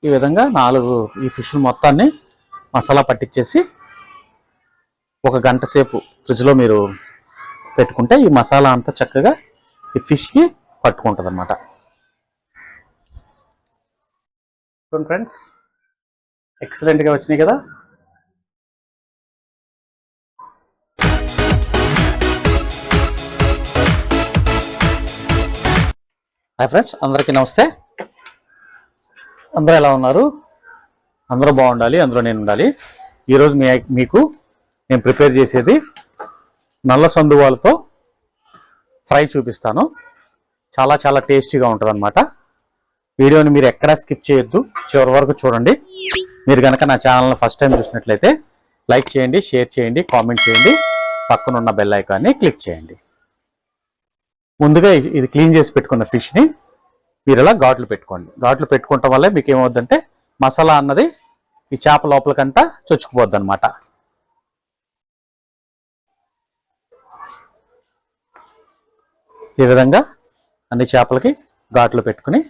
ఈ విధంగా 4 ఈ ఫిష్ మొత్తాన్ని మసాలా పట్టించేసి 1 గంట సేపు ఫ్రిడ్జ్లో మీరు పెట్టుకుంటే ఈ మసాలా అంతా చక్కగా ఈ ఫిష్కి పట్టుకుంటుంది అన్నమాట. చూడండి ఫ్రెండ్స్, ఎక్సలెంట్గా వచ్చినాయి కదా. హాయ్ ఫ్రెండ్స్, అందరికీ నమస్తే. అందరూ ఎలా ఉన్నారు? అందరూ బాగుండాలి, అందులో నేను ఉండాలి. ఈరోజు మీకు నేను ప్రిపేర్ చేసేది నల్ల సందువాలతో ఫ్రై చూపిస్తాను. చాలా చాలా టేస్టీగా ఉంటుంది అన్నమాట. వీడియోని మీరు ఎక్కడా స్కిప్ చేయొద్దు, చివరి వరకు చూడండి. మీరు కనుక నా ఛానల్ని ఫస్ట్ టైం చూసినట్లయితే లైక్ చేయండి, షేర్ చేయండి, కామెంట్ చేయండి, పక్కనున్న బెల్ ఐకాన్ని క్లిక్ చేయండి. ముందుగా ఇది క్లీన్ చేసి పెట్టుకున్న ఫిష్ని మీరు ఇలా ఘాట్లు పెట్టుకోండి. ఘాట్లు పెట్టుకోవటం వల్ల మీకు ఏమవుద్దంటే మసాలా అన్నది ఈ చేప లోపలికంట చొచ్చుకుపోద్ది అనమాట. ఈ విధంగా అన్ని చేపలకి ఘాట్లు పెట్టుకోండి.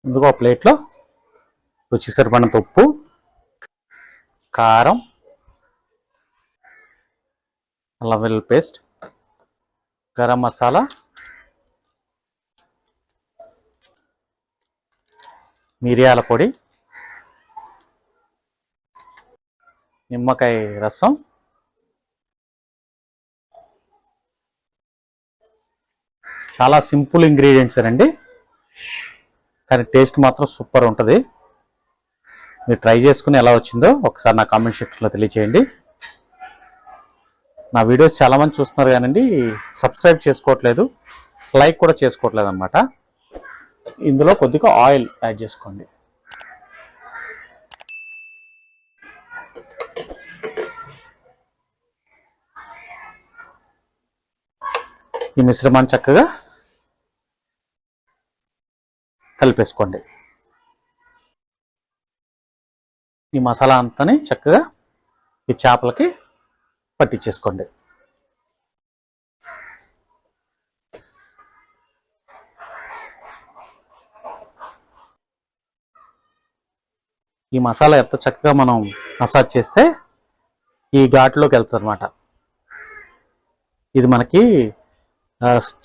ముందుగా ఒక ప్లేట్లో రుచి సరిపడినంత ఉప్పు, కారం, అల్లం వెల్లుల్లి పేస్ట్, గరం మసాలా, మిరియాల పొడి, నిమ్మకాయ రసం, చాలా సింపుల్ ఇంగ్రీడియంట్స్ అండి, కానీ టేస్ట్ మాత్రం సూపర్ ఉంటుంది. మీరు ట్రై చేసుకుని ఎలా వచ్చిందో ఒకసారి నా కామెంట్ సెక్షన్లో తెలియచేయండి. నా వీడియోస్ చాలామంది చూస్తున్నారు కానండి సబ్స్క్రైబ్ చేసుకోవట్లేదు, లైక్ కూడా చేసుకోవట్లేదు అనమాట. ఇందులో కొద్దిగా ఆయిల్ యాడ్ చేసుకోండి. ఈ మిశ్రమాన్ని చక్కగా కలిపేసుకోండి. ఈ మసాలా అంతాని చక్కగా ఈ చేపలకి పట్టించేసుకోండి. ఈ మసాలా ఎంత చక్కగా మనం మసాజ్ చేస్తే ఈ ఘాట్లోకి వెళ్తుంది అనమాట. ఇది మనకి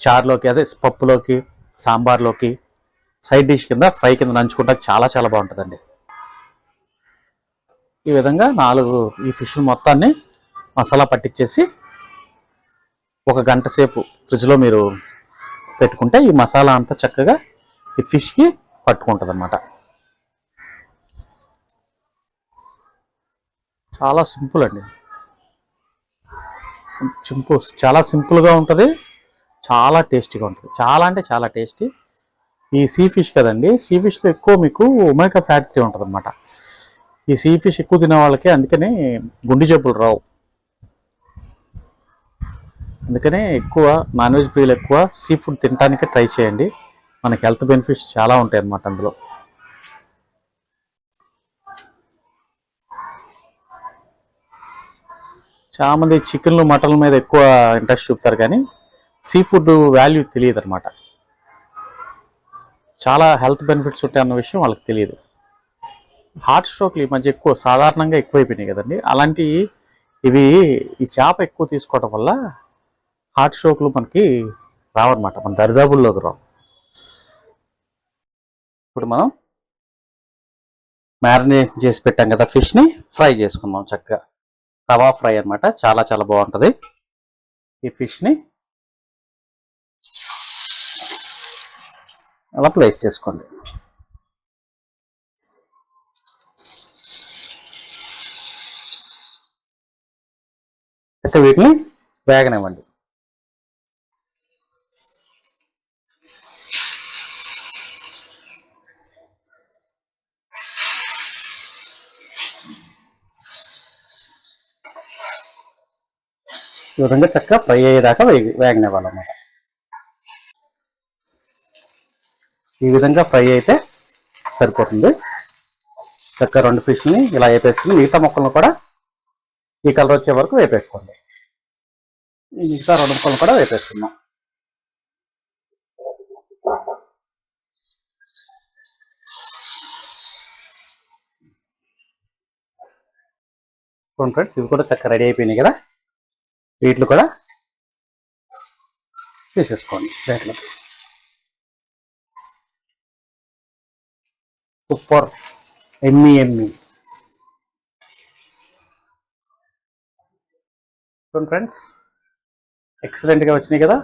చారులోకి, అదే పప్పులోకి, సాంబార్లోకి, సైడ్ డిష్ కింద, ఫ్రై కింద నంచుకుంటే చాలా చాలా బాగుంటుందండి. ఈ విధంగా 4 ఈ ఫిష్ మొత్తాన్ని మసాలా పట్టించేసి 1 గంట సేపు ఫ్రిడ్జ్లో మీరు పెట్టుకుంటే ఈ మసాలా అంతా చక్కగా ఈ ఫిష్కి పట్టుకుంటుంది అన్నమాట. చాలా సింపుల్ అండి, చాలా సింపుల్గా ఉంటుంది, చాలా టేస్టీగా ఉంటుంది. చాలా అంటే చాలా టేస్టీ. ఈ సీ ఫిష్ కదండి, సీ ఫిష్లో ఎక్కువ మీకు ఒమేగా ఫ్యాట్ 3 ఉంటుంది అన్నమాట. ఈ సీ ఫిష్ ఎక్కువ తినే వాళ్ళకి అందుకనే గుండె జబ్బులు రావు. అందుకనే ఎక్కువ నాన్ వెజ్ ప్రియులు ఎక్కువ సీ ఫుడ్ తినడానికి ట్రై చేయండి. మనకి హెల్త్ బెనిఫిట్స్ చాలా ఉంటాయి అన్నమాట అందులో. చాలామంది చికెన్లు, మటన్ల మీద ఎక్కువ ఇంట్రెస్ట్ చూపుతారు కానీ సీ ఫుడ్ వాల్యూ తెలియదు అనమాట. చాలా హెల్త్ బెనిఫిట్స్ ఉంటాయి అన్న విషయం వాళ్ళకి తెలియదు. హార్ట్ స్ట్రోక్లు ఈ మధ్య సాధారణంగా ఎక్కువైపోయినాయి కదండి. అలాంటి ఇవి ఈ చేప ఎక్కువ తీసుకోవడం వల్ల హార్ట్ స్ట్రోక్లు మనకి రావన్నమాట, మన దరిదాపుల్లోకి రావు. ఇప్పుడు మనం మ్యారినేట్ చేసి పెట్టాం కదా ఫిష్ని ఫ్రై చేసుకుందాం. చక్కగా తవా ఫ్రై అనమాట, చాలా చాలా బాగుంటుంది. ఈ ఫిష్ని అలా ప్లేస్ చేసుకోండి. అయితే వీటిని వేగనివ్వండి. ఈ విధంగా చక్కగా ఫ్రై అయ్యేదాకా వేగనివ్వాలన్నమాట. ఈ విధంగా ఫ్రై అయితే సరిపోతుంది. చక్కగా 2 ఫిష్ని ఇలా వేపేసుకుని మిగతా ముక్కలను కూడా ఈ కలర్ వచ్చే వరకు వేపేసుకోండి. మిగతా 2 ముక్కలు కూడా వేపేసుకుందాం. ఫ్రెండ్స్ ఇవి కూడా చక్కగా రెడీ అయిపోయినాయి కదా, వీటిని కూడా తీసేసుకోండి ప్లేట్లోకి. సూపర్, ఎమ్మి ఎమ్మి. ఫ్రెండ్స్ ఎక్సలెంట్గా వచ్చినాయి కదా.